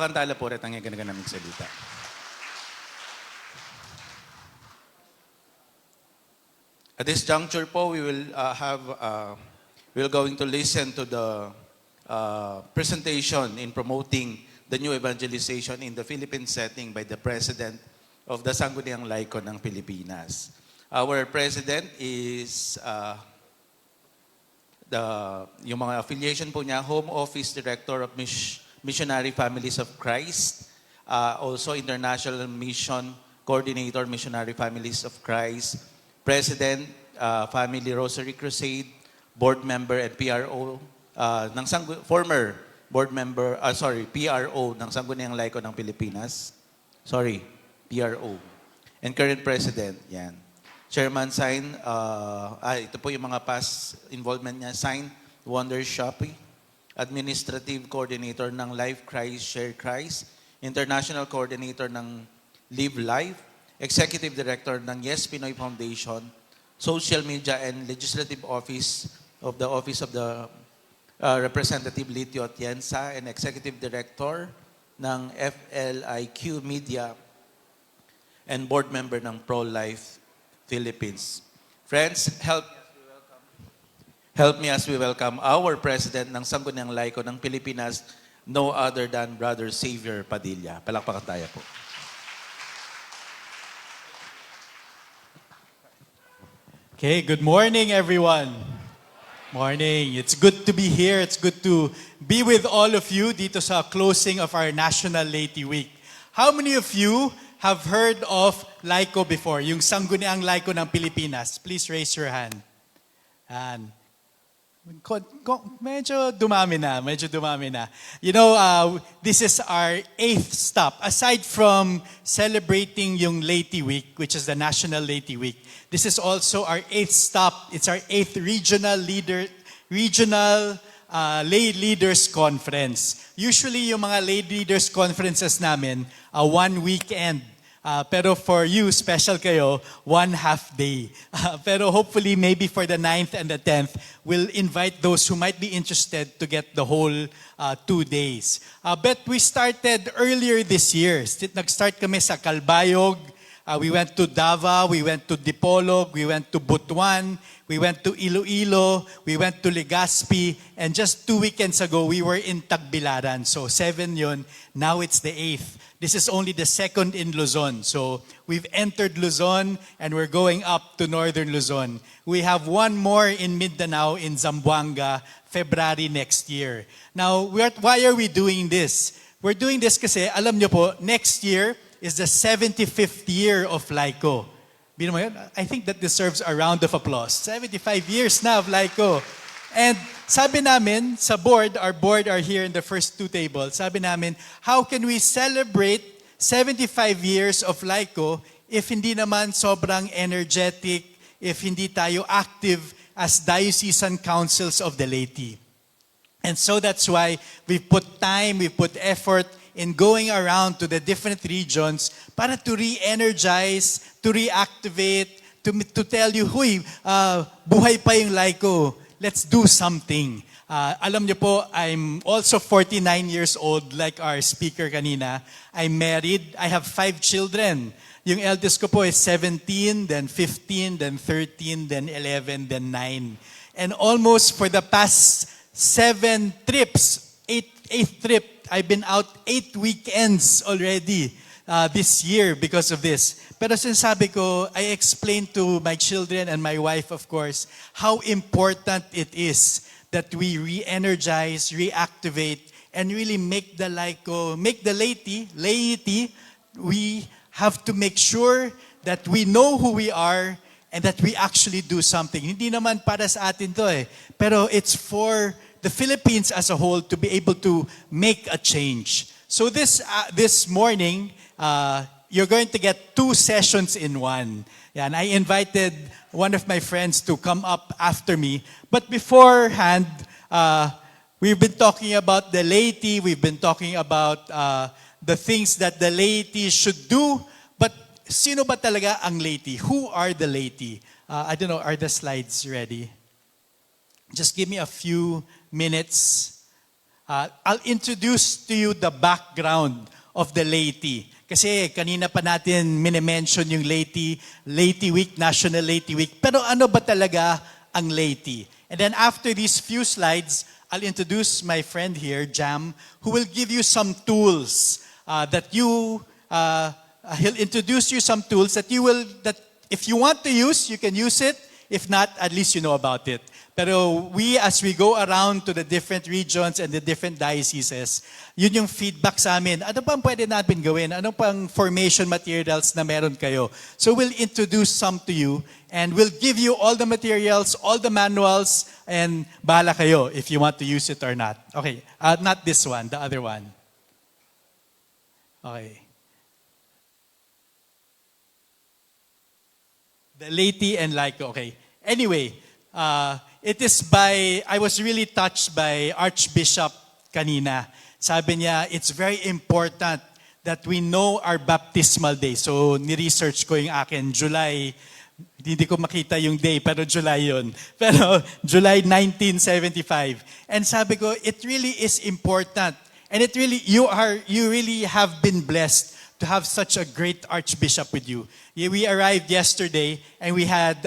Kantala po rin ang ganagan naming salita. At this juncture po, we will we're going to listen to the presentation in promoting the new evangelization in the Philippine setting by the President of the Sangguniang Laiko ng Pilipinas. Our President is yung mga affiliation po niya, Home Office Director of Missionary Families of Christ, also International Mission Coordinator, Missionary Families of Christ, President, Family Rosary Crusade, Board Member and PRO, former Board Member, PRO ng Sangguniang Laiko ng Pilipinas. PRO. And current President, yan. Chairman sign, ito po yung mga past involvement niya, sign, Wonder Shopee, Administrative Coordinator ng Life Christ, Share Christ, International Coordinator ng Live Life, Executive Director ng Yes Pinoy Foundation, Social Media and Legislative Office of the Representative Litio Atienza, and Executive Director ng FLIQ Media, and Board Member ng Pro-Life Philippines. Friends, help me as we welcome our President ng Sangguniang Laiko ng Pilipinas, no other than Brother Xavier Padilla. Palakpakan tayo po. Okay, good morning everyone. Morning. It's good to be here. It's good to be with all of you dito sa closing of our National Laity Week. How many of you have heard of Laiko before? Yung Sangguniang Laiko ng Pilipinas. Please raise your hand. And medyo dumami na. You know, this is our 8th stop. Aside from celebrating yung Laity Week, which is the National Laity Week, this is also our 8th stop. It's our 8th regional lay leaders conference. Usually yung mga lay leaders conferences namin, one weekend. Pero for you, special kayo, 1 half day. Pero hopefully, maybe for the 9th and the 10th, we'll invite those who might be interested to get the whole 2 days. But we started earlier this year. Nag-start kami sa Calbayog. We went to Davao, we went to Dipolog, we went to Butuan, we went to Iloilo, we went to Legazpi, and just 2 weekends ago, we were in Tagbilaran. So 7 yun, now it's the 8th. This is only the 2nd in Luzon. So we've entered Luzon and we're going up to Northern Luzon. We have one more in Mindanao, in Zamboanga, February next year. Now, why are we doing this? We're doing this kasi, alam nyo po, next year is the 75th year of Laiko. I think that deserves a round of applause. 75 years na of Laiko. And sabi namin sa board, our board are here in the first 2 tables, sabi namin, how can we celebrate 75 years of Laiko if hindi naman sobrang energetic, if hindi tayo active as diocesan councils of the laity? And so that's why we put time, we put effort in going around to the different regions para to re-energize, to reactivate, to tell you, huy, buhay pa yung Laiko. Let's do something. Alam niyo po, I'm also 49 years old, like our speaker kanina. I'm married. I have 5 children. Yung eldest ko po is 17, then 15, then 13, then 11, then 9. And almost for the past 7 trips, 8th trip, I've been out 8 weekends already this year because of this. Pero sinasabi ko, I explained to my children and my wife, of course, how important it is that we re-energize, reactivate, and really make the Laiko, make the laity, we have to make sure that we know who we are and that we actually do something. Hindi naman para sa atin to pero it's for the Philippines as a whole to be able to make a change. So this morning, you're going to get 2 sessions in one. And I invited one of my friends to come up after me. But beforehand, we've been talking about the laity. We've been talking about the things that the laity should do. But sino ba talaga ang laity? Who are the laity? I don't know, are the slides ready? Just give me a few minutes. I'll introduce to you the background of the laity. Kasi kanina pa natin minimension yung laity week, National Laity Week. Pero ano ba talaga ang laity? And then after these few slides, I'll introduce my friend here, Jam, who will give you some tools he'll introduce you some tools that if you want to use, you can use it. If not, at least you know about it. Pero as we go around to the different regions and the different dioceses, yun yung feedback sa amin. Ano pang pwede natin gawin? Ano pang formation materials na meron kayo? So we'll introduce some to you and we'll give you all the materials, all the manuals, and bahala kayo if you want to use it or not. Okay, not this one, the other one. Okay. The laity and laiko, okay. Anyway, I was really touched by Archbishop kanina. Sabi niya, it's very important that we know our baptismal day. So, ni-research ko yung akin, July, hindi ko makita yung day, pero July yun. Pero July 1975. And sabi ko, it really is important. And you really have been blessed to have such a great Archbishop with you. We arrived yesterday and we had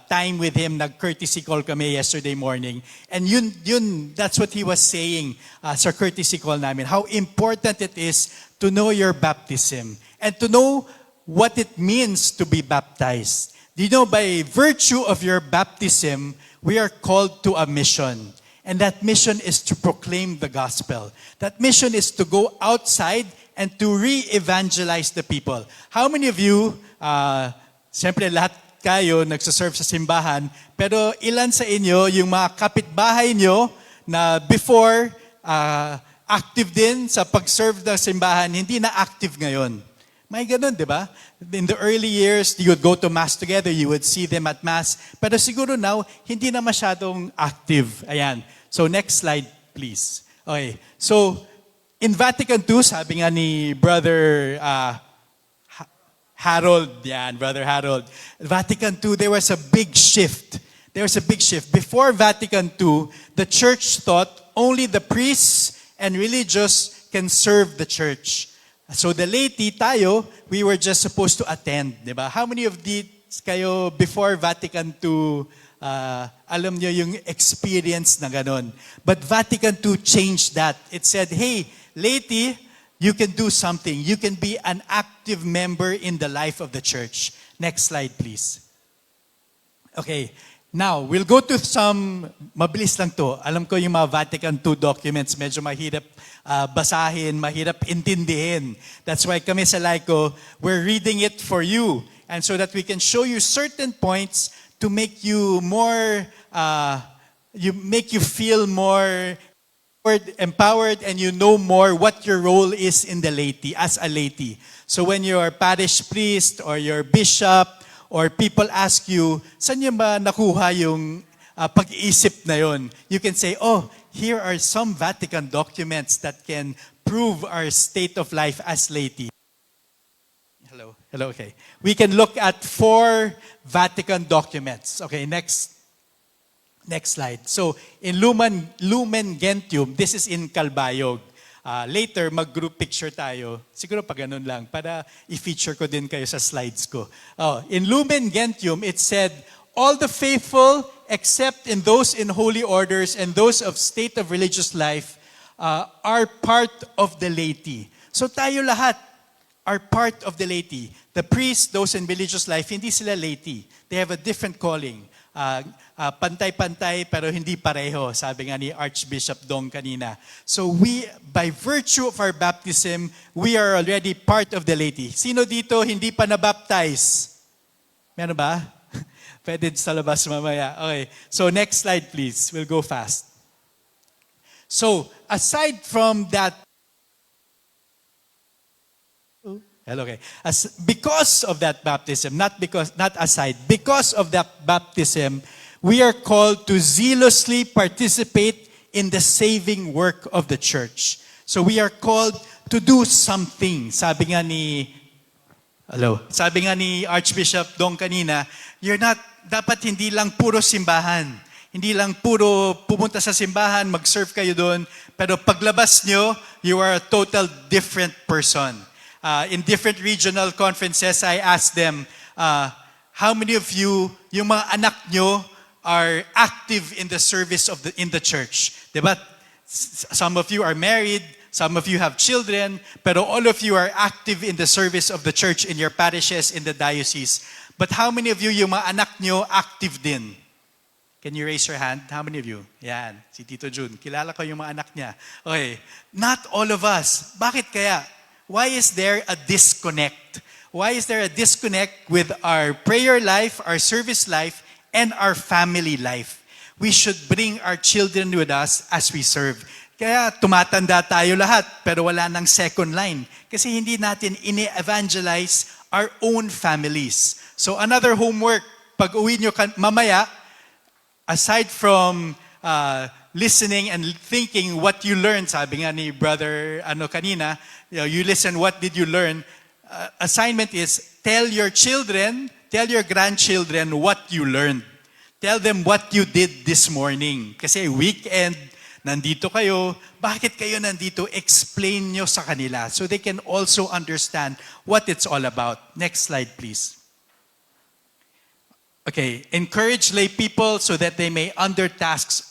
time with him. Nag-courtesy call kami yesterday morning. And that's what he was saying sa courtesy call namin. How important it is to know your baptism and to know what it means to be baptized. Do you know, by virtue of your baptism, we are called to a mission. And that mission is to proclaim the gospel. That mission is to go outside and to re-evangelize the people. How many of you, siyempre lahat kayo nagsaserve sa simbahan, pero ilan sa inyo, yung mga kapitbahay nyo na before active din sa pag-serve ng simbahan, hindi na active ngayon? May ganun, di ba? In the early years, you would go to Mass together, you would see them at Mass, pero siguro now, hindi na masyadong active. Ayan. So next slide, please. Okay. So, in Vatican II, sabi nga ni Brother Harold, Brother Harold, Vatican II, there was a big shift. Before Vatican II, the church thought only the priests and religious can serve the church. So the laity, tayo, we were just supposed to attend, di ba? How many of these kayo before Vatican II, alam nyo yung experience na ganon? But Vatican II changed that. It said, hey, laity, you can do something. You can be an active member in the life of the church. Next slide, please. Okay. Now, we'll go to some, mabilis lang to. Alam ko yung mga Vatican II documents, medyo mahirap basahin, mahirap intindihin. That's why kami sa Laiko, we're reading it for you. And so that we can show you certain points to make you more, make you feel more empowered and you know more what your role is in the laity, as a laity. So when you're parish priest or your bishop or people ask you, saan niyo ba nakuha yung pag-iisip na yon? You can say, oh, here are some Vatican documents that can prove our state of life as laity. Hello, okay. We can look at 4 Vatican documents. Okay, next slide. So, in Lumen Gentium, this is in Calbayog. Later, mag-group picture tayo. Siguro pa ganun lang, para i-feature ko din kayo sa slides ko. In Lumen Gentium, it said, all the faithful, except in those in holy orders and those of state of religious life, are part of the laity. So tayo lahat are part of the laity. The priests, those in religious life, hindi sila laity. They have a different calling. Pantay-pantay pero hindi pareho, sabi nga ni Archbishop Dong kanina. So we, by virtue of our baptism, we are already part of the laity. Sino dito hindi pa na-baptize? Meron ba? Pwede sa labas mamaya. Okay. So next slide please. We'll go fast. So aside from that, okay. Because of that baptism, not aside, because of that baptism, we are called to zealously participate in the saving work of the church. So we are called to do something. Sabi nga ni Archbishop Dong kanina, dapat hindi lang puro simbahan. Hindi lang puro pumunta sa simbahan, mag-serve kayo doon, pero paglabas nyo, you are a total different person. In different regional conferences, I asked them, how many of you, yung mga anak nyo, are active in the service of in the church? Diba? Some of you are married, some of you have children, pero all of you are active in the service of the church in your parishes, in the diocese. But how many of you, yung mga anak nyo, active din? Can you raise your hand? How many of you? Yan, si Tito Jun. Kilala ko yung mga anak niya. Okay, not all of us. Bakit kaya? Why is there a disconnect? Why is there a disconnect with our prayer life, our service life, and our family life? We should bring our children with us as we serve. Kaya tumatanda tayo lahat, pero wala nang second line. Kasi hindi natin ini-evangelize our own families. So another homework, pag uwi nyo mamaya, aside from listening and thinking what you learned, sabi nga ni brother kanina, you listen, what did you learn? Assignment is, tell your children, tell your grandchildren what you learned. Tell them what you did this morning. Kasi weekend, nandito kayo. Bakit kayo nandito? Explain nyo sa kanila so they can also understand what it's all about. Next slide, please. Okay, encourage lay people so that they may undertake tasks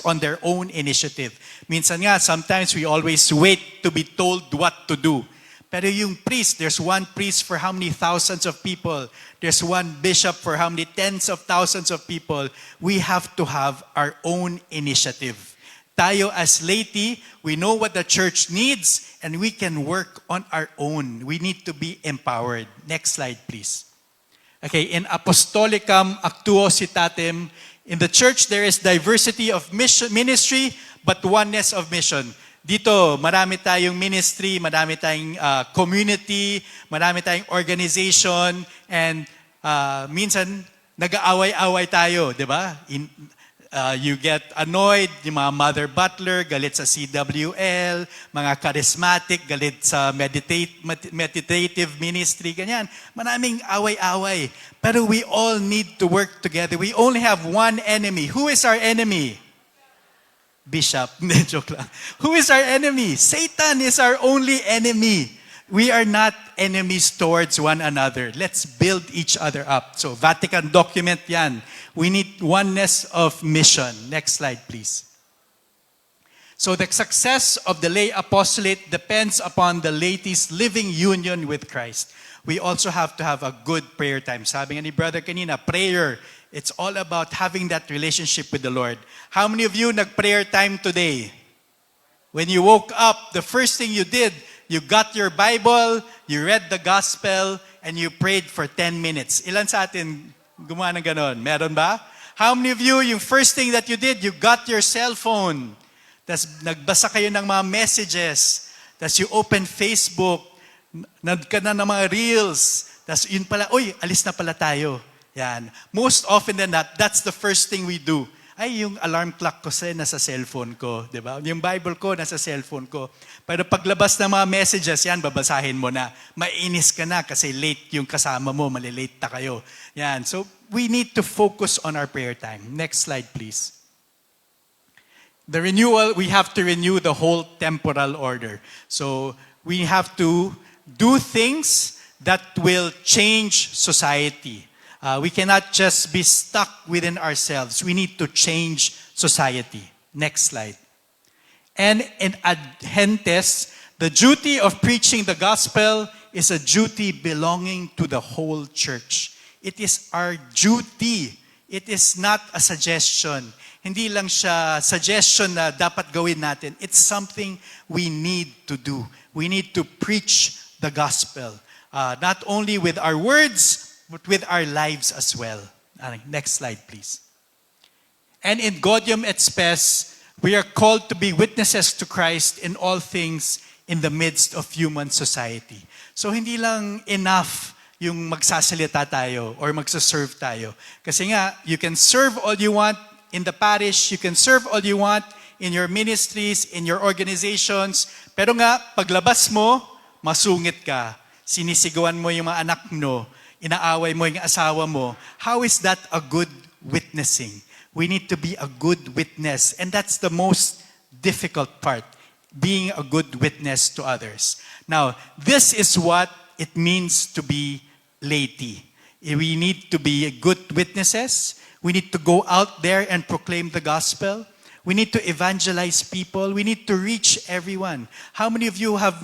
on their own initiative. Minsan nga, sometimes we always wait to be told what to do. Pero yung priest, there's one priest for how many thousands of people? There's one bishop for how many tens of thousands of people? We have to have our own initiative. Tayo as laity, we know what the church needs and we can work on our own. We need to be empowered. Next slide, please. Okay, in Apostolicam Actuositatem, in the church there is diversity of ministry but oneness of mission. Dito, marami tayong ministry, marami tayong community, marami tayong organization, and minsan nag-aaway-away tayo, di ba? You get annoyed, yung mga mother butler, galit sa CWL, mga charismatic, galit sa meditative ministry, ganyan. Maraming away-away. Pero we all need to work together. We only have one enemy. Who is our enemy? Bishop. Joke lang. Who is our enemy? Satan is our only enemy. We are not enemies towards one another. Let's build each other up. So, Vatican document yan. We need oneness of mission. Next slide, please. So, the success of the lay apostolate depends upon the laity's living union with Christ. We also have to have a good prayer time. Sabi nga ni brother kanina, prayer, it's all about having that relationship with the Lord. How many of you nag-prayer time today? When you woke up, the first thing you did, you got your Bible, you read the gospel, and you prayed for 10 minutes. Ilan sa atin gumawa ng ganon? Meron ba? How many of you, yung first thing that you did, you got your cell phone. Tapos nagbasa kayo ng mga messages. Tapos you open Facebook. Nagka na ng mga reels. Tapos yun pala, uy, alis na pala tayo. Yan. Most often than that, that's the first thing we do. Ay, yung alarm clock ko nasa cellphone ko, di ba? Yung Bible ko nasa cellphone ko. Pero paglabas ng mga messages, yan, babasahin mo na. Mainis ka na kasi late yung kasama mo, malilate ta kayo. Yan. So, we need to focus on our prayer time. Next slide, please. The renewal, we have to renew the whole temporal order. So, we have to do things that will change society. We cannot just be stuck within ourselves. We need to change society. Next slide. And in ad gentes, the duty of preaching the gospel is a duty belonging to the whole church. It is our duty. It is not a suggestion. Hindi lang siya suggestion na dapat gawin natin. It's something we need to do. We need to preach the gospel. Not only with our words, but with our lives as well. Next slide, please. And in Gaudium et Spes, we are called to be witnesses to Christ in all things in the midst of human society. So hindi lang enough yung magsasalita tayo or magsaserve tayo. Kasi nga, you can serve all you want in the parish, you can serve all you want in your ministries, in your organizations, pero nga, paglabas mo, masungit ka. Sinisigawan mo yung mga anak mo, inaaway mo yung asawa mo. How is that a good witnessing. We need to be a good witness. And that's the most difficult part, being a good witness to others. Now, this is what it means to be laity. We need to be good witnesses. We need to go out there and proclaim the gospel. We need to evangelize people. We need to reach everyone. How many of you have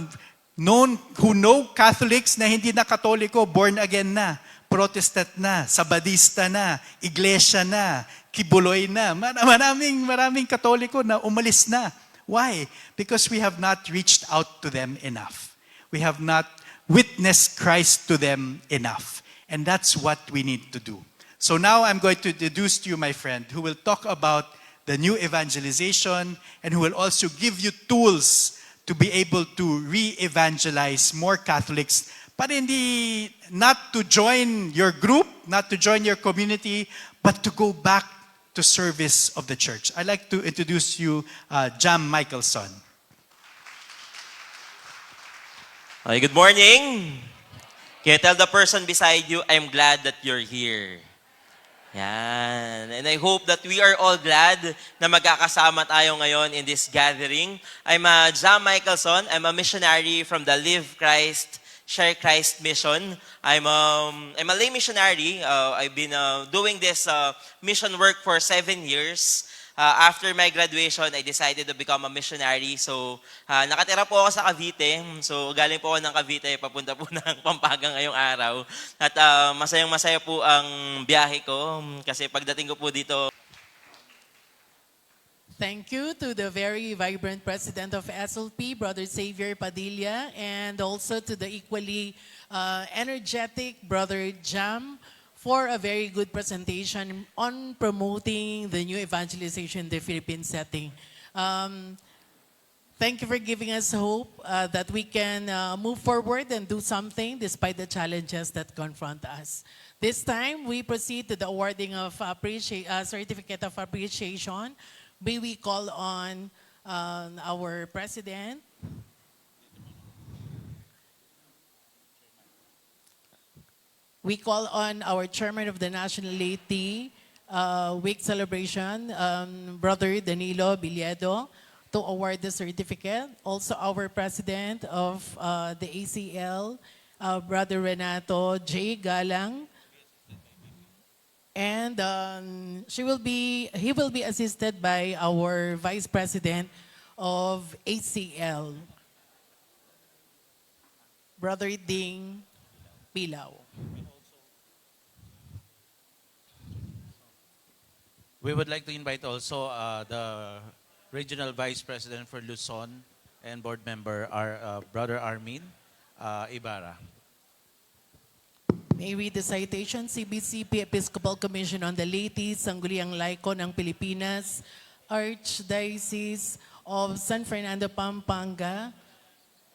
who know Catholics na hindi na Katoliko, born again na, Protestant na, Sabadista na, Iglesia na, Kibuloy na. Maraming Katoliko na umalis na. Why? Because we have not reached out to them enough. We have not witnessed Christ to them enough. And that's what we need to do. So now I'm going to introduce to you my friend who will talk about the new evangelization and who will also give you tools to be able to re-evangelize more Catholics, but not to join your group, not to join your community, but to go back to service of the church. I'd like to introduce you Jam Michelson. Okay, good morning. Can you tell the person beside you, I'm glad that you're here. Yan. And I hope that we are all glad na magkakasama tayo ngayon in this gathering. I'm Jam Michelson. I'm a missionary from the Live Christ, Share Christ mission. I'm a lay missionary. I've been doing this mission work for 7 years. After my graduation, I decided to become a missionary. So, nakatira po ako sa Cavite. So, galing po ako ng Cavite, papunta po ng Pampanga ngayong araw. At masayang-masaya po ang biyahe ko. Kasi pagdating ko po dito, Thank you to the very vibrant president of SLP, Brother Xavier Padilla, and also to the equally energetic Brother Jam for a very good presentation on promoting the new evangelization in the Philippine setting. Thank you for giving us hope that we can move forward and do something despite the challenges that confront us. This time, we proceed to the awarding of Certificate of Appreciation. May we call on our President, we call on our Chairman of the National Laity Week Celebration, Brother Danilo Biliedo, to award the certificate. Also our President of the ACL, Brother Renato J. Galang. And he will be assisted by our Vice President of ACL, Brother Ding Pilao. We would like to invite also the Regional Vice President for Luzon and Board Member, our Brother Armin Ibarra. May read the citation, CBCP Episcopal Commission on the Laity, Sangguniang Laiko ng Pilipinas, Archdiocese of San Fernando, Pampanga,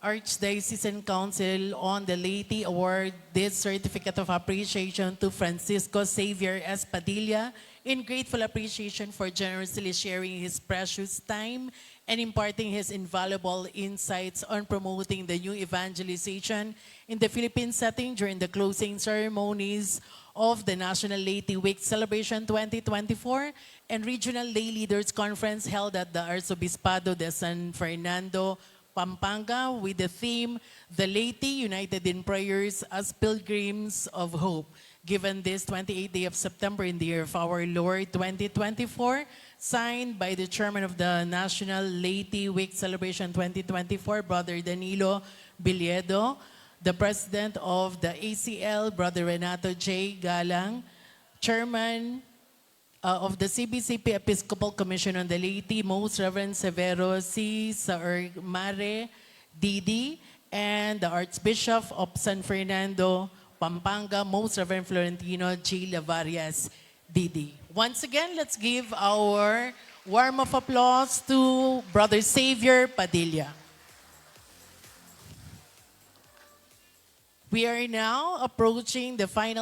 Archdiocesan Council on the Laity award this certificate of appreciation to Francisco Xavier S. Padilla in grateful appreciation for generously sharing his precious time and imparting his invaluable insights on promoting the new evangelization in the Philippine setting during the closing ceremonies of the National Laity Week Celebration 2024 and Regional Lay Leaders Conference held at the Arzobispado de San Fernando, Pampanga, with the theme, The Laity United in Prayers as Pilgrims of Hope. Given this 28th day of September in the year of our Lord 2024, signed by the Chairman of the National Laity Week Celebration 2024, Brother Danilo Biliedo, the President of the ACL, Brother Renato J. Galang, Chairman of the CBCP Episcopal Commission on the Laity, Most Reverend Severo C. Mare Didi, and the Archbishop of San Fernando, Pampanga, Most Reverend Florentino G. Lavarias Didi. Once again, let's give our warm of applause to Brother Xavier Padilla. We are now approaching the final